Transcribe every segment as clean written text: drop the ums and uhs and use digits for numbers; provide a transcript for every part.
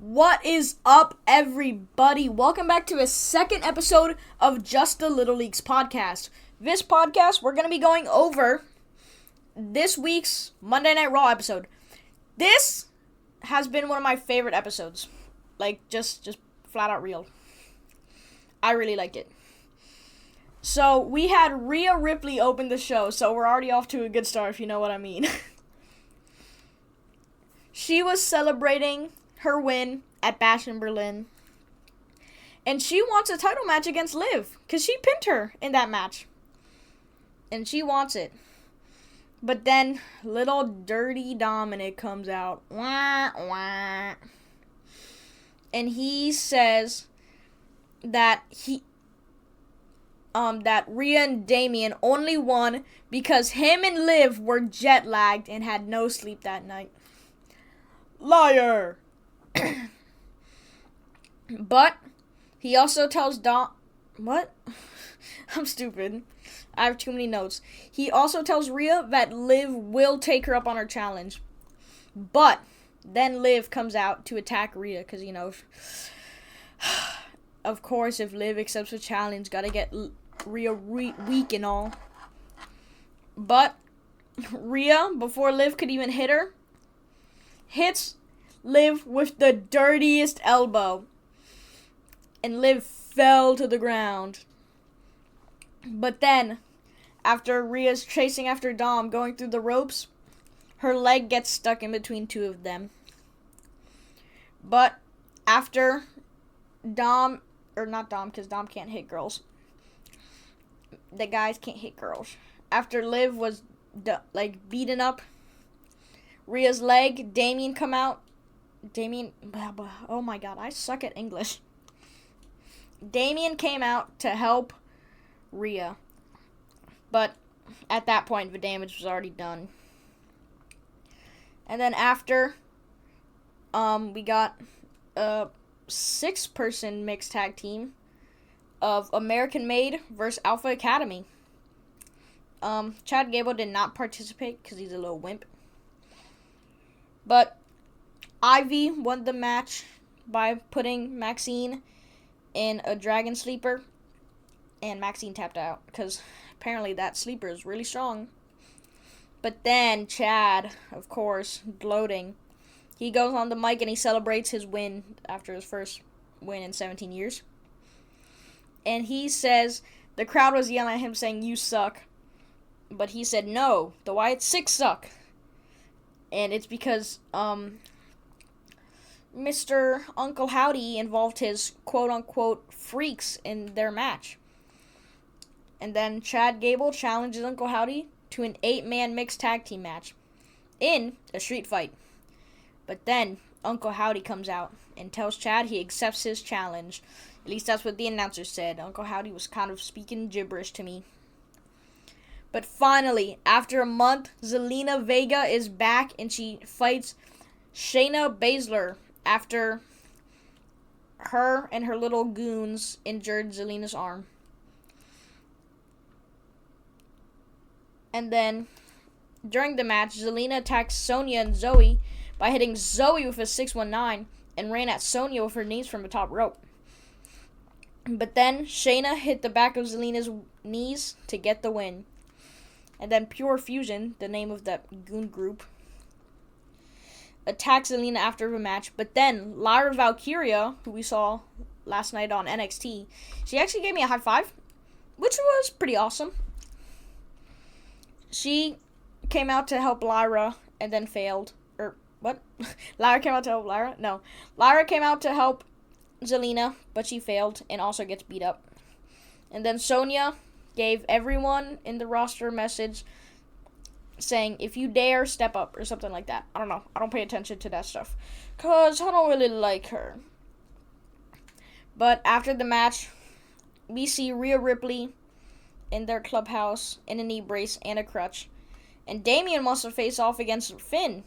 What is up, everybody? Welcome back to a second episode of Just the Little Leagues podcast. This podcast, we're going to be going over this week's Monday Night Raw episode. This has been one of my favorite episodes. Like, just flat out real. I really liked it. So, we had Rhea Ripley open the show, so we're already off to a good start, if you know what I mean. She was celebrating her win at Bash in Berlin. And she wants a title match against Liv, because she pinned her in that match. And she wants it. But then, little dirty Dominic comes out. Wah, wah. And he says that that Rhea and Damian only won because him and Liv were jet lagged and had no sleep that night. Liar! But he also tells what? I'm stupid. I have too many notes. He also tells Rhea that Liv will take her up on her challenge. But then Liv comes out to attack Rhea because, of course, if Liv accepts the challenge, gotta get Rhea weak and all. But Rhea, before Liv could even hit her, hits Liv with the dirtiest elbow. And Liv fell to the ground. But then, after Rhea's chasing after Dom, going through the ropes, her leg gets stuck in between two of them. But after Dom, or not Dom, because Dom can't hit girls. The guys can't hit girls. After Liv was, beaten up, Rhea's leg, Damian come out. Oh my god, I suck at English. Damian came out to help Rhea. But at that point, the damage was already done. And then after, we got a 6-person mixed tag team of American Made versus Alpha Academy. Chad Gable did not participate because he's a little wimp. But Ivy won the match by putting Maxine in a Dragon Sleeper. And Maxine tapped out because apparently that sleeper is really strong. But then Chad, of course, gloating. He goes on the mic and he celebrates his win after his first win in 17 years. And he says the crowd was yelling at him saying, "You suck." But he said, "No, the Wyatt Six suck." And it's because Mr. Uncle Howdy involved his quote-unquote freaks in their match. And then Chad Gable challenges Uncle Howdy to an 8-man mixed tag team match in a street fight. But then Uncle Howdy comes out and tells Chad he accepts his challenge. At least that's what the announcer said. Uncle Howdy was kind of speaking gibberish to me. But finally, after a month, Zelina Vega is back and she fights Shayna Baszler after her and her little goons injured Zelina's arm. And then, during the match, Zelina attacked Sonya and Zoe by hitting Zoe with a 619 and ran at Sonya with her knees from the top rope. But then, Shayna hit the back of Zelina's knees to get the win. And then Pure Fusion, the name of that goon group, attacks Zelina after the match. But then, Lyra Valkyria, who we saw last night on NXT, she actually gave me a high five, which was pretty awesome. She came out to help Lyra and then failed. What? Lyra came out to help Lyra? No. Lyra came out to help Zelina, but she failed and also gets beat up. And then Sonya gave everyone in the roster a message saying, "If you dare, step up," or something like that. I don't know. I don't pay attention to that stuff because I don't really like her. But after the match, we see Rhea Ripley in their clubhouse in a knee brace and a crutch. And Damian wants to face off against Finn.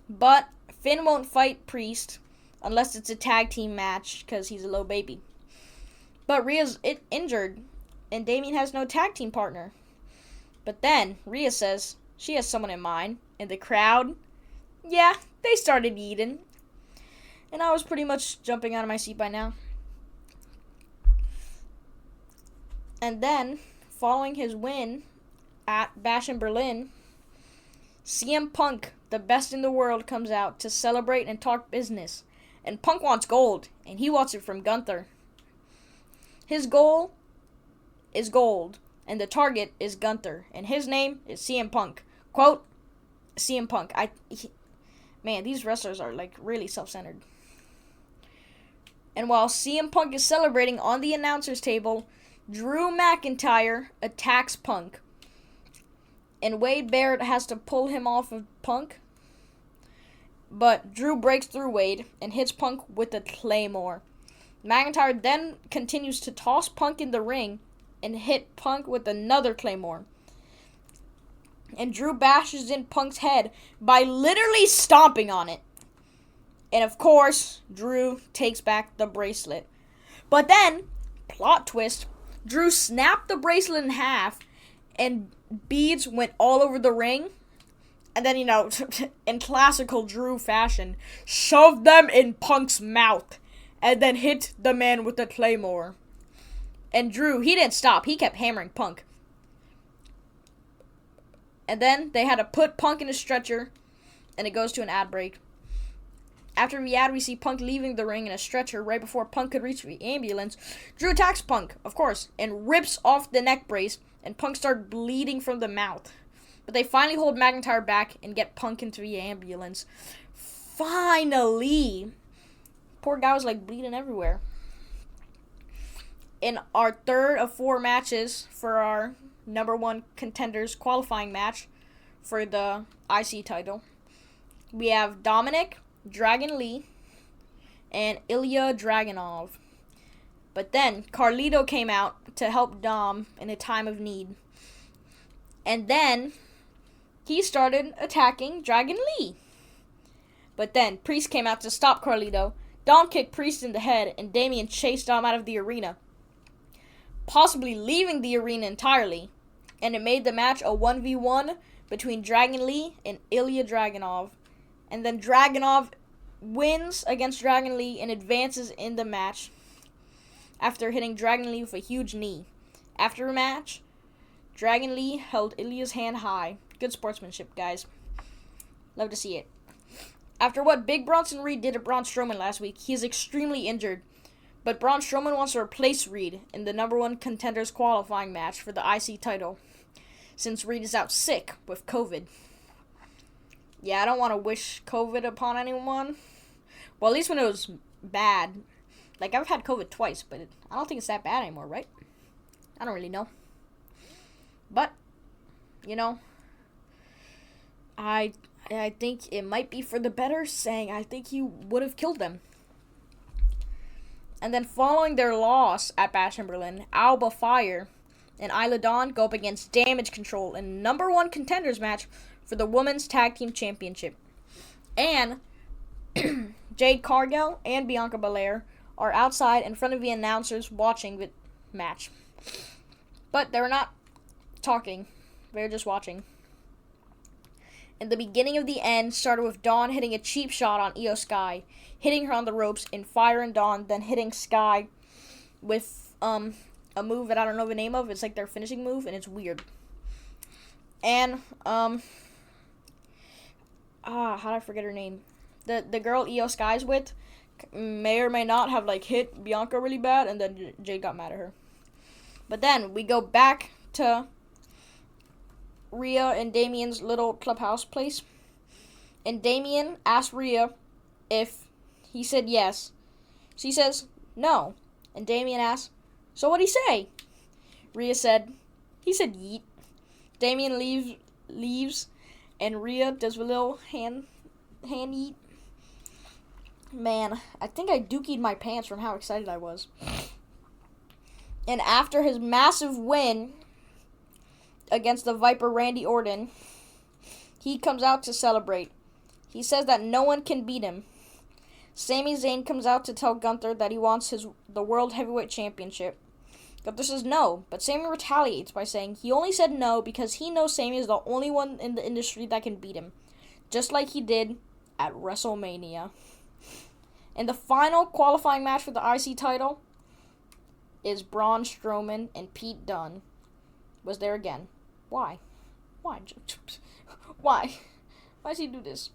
But Finn won't fight Priest unless it's a tag team match because he's a little baby. But Rhea's injured and Damian has no tag team partner. But then Rhea says she has someone in mind. And the crowd, yeah, they started eating. And I was pretty much jumping out of my seat by now. And then, following his win at Bash in Berlin, CM Punk, the best in the world, comes out to celebrate and talk business. And Punk wants gold, and he wants it from Gunther. His goal is gold, and the target is Gunther, and his name is CM Punk. Quote, CM Punk. Man, these wrestlers are like really self-centered. And while CM Punk is celebrating on the announcer's table, Drew McIntyre attacks Punk. And Wade Barrett has to pull him off of Punk. But Drew breaks through Wade and hits Punk with a Claymore. McIntyre then continues to toss Punk in the ring and hit Punk with another Claymore. And Drew bashes in Punk's head by literally stomping on it. And of course, Drew takes back the bracelet. But then, plot twist, Drew snapped the bracelet in half and beads went all over the ring. And then, in classical Drew fashion, shoved them in Punk's mouth and then hit the man with the Claymore. And Drew, he didn't stop. He kept hammering Punk. And then they had to put Punk in a stretcher, and it goes to an ad break. After the ad, we see Punk leaving the ring in a stretcher right before Punk could reach the ambulance. Drew attacks Punk, of course, and rips off the neck brace, and Punk starts bleeding from the mouth. But they finally hold McIntyre back and get Punk into the ambulance. Finally! Poor guy was like bleeding everywhere. In our third of 4 matches for our number 1 contenders qualifying match for the IC title, we have Dominic, Dragon Lee, and Ilya Dragunov. But then Carlito came out to help Dom in a time of need. And then he started attacking Dragon Lee. But then Priest came out to stop Carlito. Dom kicked Priest in the head, and Damien chased Dom out of the arena, possibly leaving the arena entirely. And it made the match a 1v1 between Dragon Lee and Ilya Dragunov. And then Dragunov wins against Dragon Lee and advances in the match after hitting Dragon Lee with a huge knee. After a match, Dragon Lee held Ilya's hand high. Good sportsmanship, guys. Love to see it. After what Big Bronson Reed did to Braun Strowman last week, he is extremely injured. But Braun Strowman wants to replace Reed in the number 1 contenders qualifying match for the IC title, since Reed is out sick with COVID. Yeah, I don't want to wish COVID upon anyone. Well, at least when it was bad. Like, I've had COVID twice, but I don't think it's that bad anymore, right? I don't really know. But, I think it might be for the better, saying I think he would have killed them. And then following their loss at Bash in Berlin, Alba Fire and Isla Dawn go up against Damage Control in number 1 contenders match for the Women's Tag Team Championship. And Jade Cargill and Bianca Belair are outside in front of the announcers watching the match. But they're not talking. They're just watching. And the beginning of the end started with Dawn hitting a cheap shot on Io Sky, hitting her on the ropes, and Fire and Dawn then hitting Sky with a move that I don't know the name of. It's like their finishing move, and it's weird. And how did I forget her name? The girl Io Sky's with may or may not have like hit Bianca really bad, and then Jade got mad at her. But then we go back to Rhea and Damien's little clubhouse place. And Damien asked Rhea if he said yes. She says no. And Damien asks, so what'd he say? Rhea said, he said yeet. Damien leaves and Rhea does a little hand yeet. Man, I think I dookied my pants from how excited I was. And after his massive win against the Viper Randy Orton, he comes out to celebrate. He says that no one can beat him. Sami Zayn comes out to tell Gunther that he wants the World Heavyweight Championship. Gunther says no, but Sami retaliates by saying he only said no because he knows Sami is the only one in the industry that can beat him, just like he did at WrestleMania. And the final qualifying match for the IC title is Braun Strowman and Pete Dunne was there again. Why? Why? Why? Why does he do this?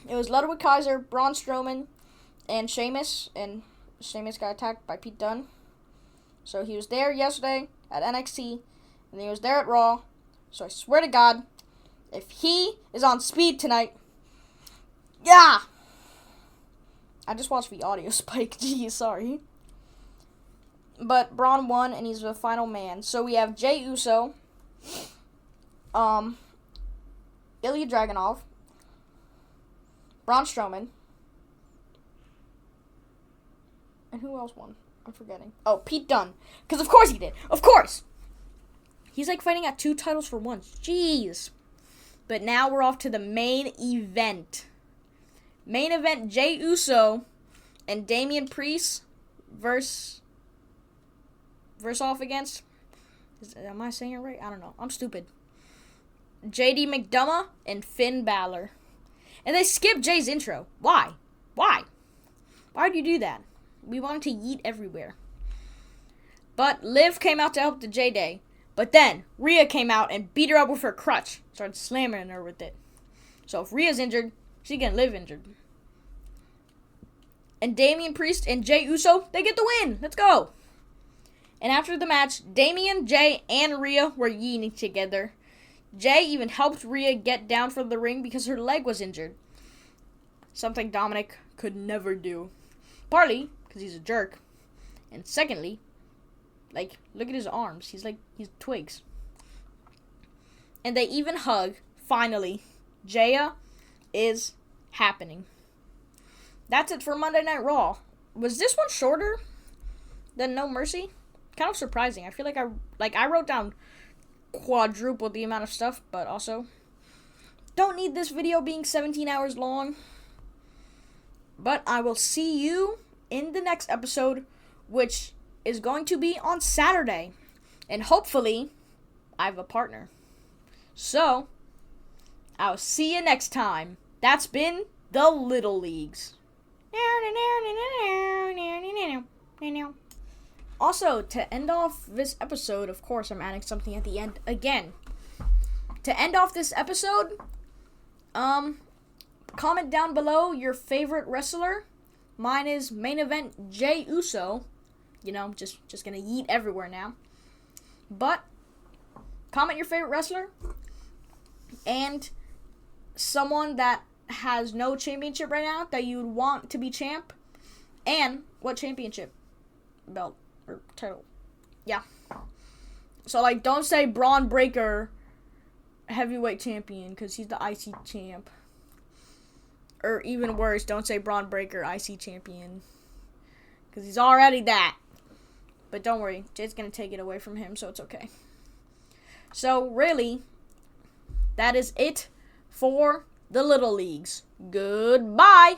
It was Ludwig Kaiser, Braun Strowman, and Sheamus got attacked by Pete Dunne. So he was there yesterday at NXT, and he was there at Raw. So I swear to God, if he is on speed tonight, yeah! I just watched the audio spike. Geez, sorry. But Braun won, and he's the final man. So we have Jey Uso, Ilya Dragunov, Braun Strowman, and who else won? I'm forgetting. Oh, Pete Dunne. Because of course he did. Of course! He's like fighting at 2 titles for once. Jeez. But now we're off to the main event. Main event, Jey Uso and Damian Priest versus off against... Am I saying it right? I don't know. I'm stupid. JD McDonough and Finn Balor. And they skipped Jay's intro. Why? Why? Why'd you do that? We wanted to yeet everywhere. But Liv came out to help the J-Day. But then Rhea came out and beat her up with her crutch. Started slamming her with it. So if Rhea's injured, she can Liv injured. And Damian Priest and Jey Uso, they get the win. Let's go. And after the match, Damian, Jay, and Rhea were yeeting together. Jay even helped Rhea get down from the ring because her leg was injured. Something Dominic could never do. Partly because he's a jerk. And secondly, like, look at his arms. He's twigs. And they even hug, finally. Jaya is happening. That's it for Monday Night Raw. Was this one shorter than No Mercy? Kind of surprising. I feel like I wrote down quadruple the amount of stuff, but also don't need this video being 17 hours long. But I will see you in the next episode, which is going to be on Saturday. And hopefully, I have a partner. So, I'll see you next time. That's been the Little Leagues. Also, to end off this episode, of course, I'm adding something at the end again. To end off this episode, comment down below your favorite wrestler. Mine is main event Jey Uso. You know, just gonna yeet everywhere now. But comment your favorite wrestler and someone that has no championship right now that you would want to be champ, and what championship belt or title. Yeah. So like, don't say Braun Breaker heavyweight champion because he's the IC champ. Or even worse, don't say Braun Breaker IC champion because he's already that. But don't worry, Jay's going to take it away from him, so it's okay. So, really, that is it for the Little Leagues. Goodbye!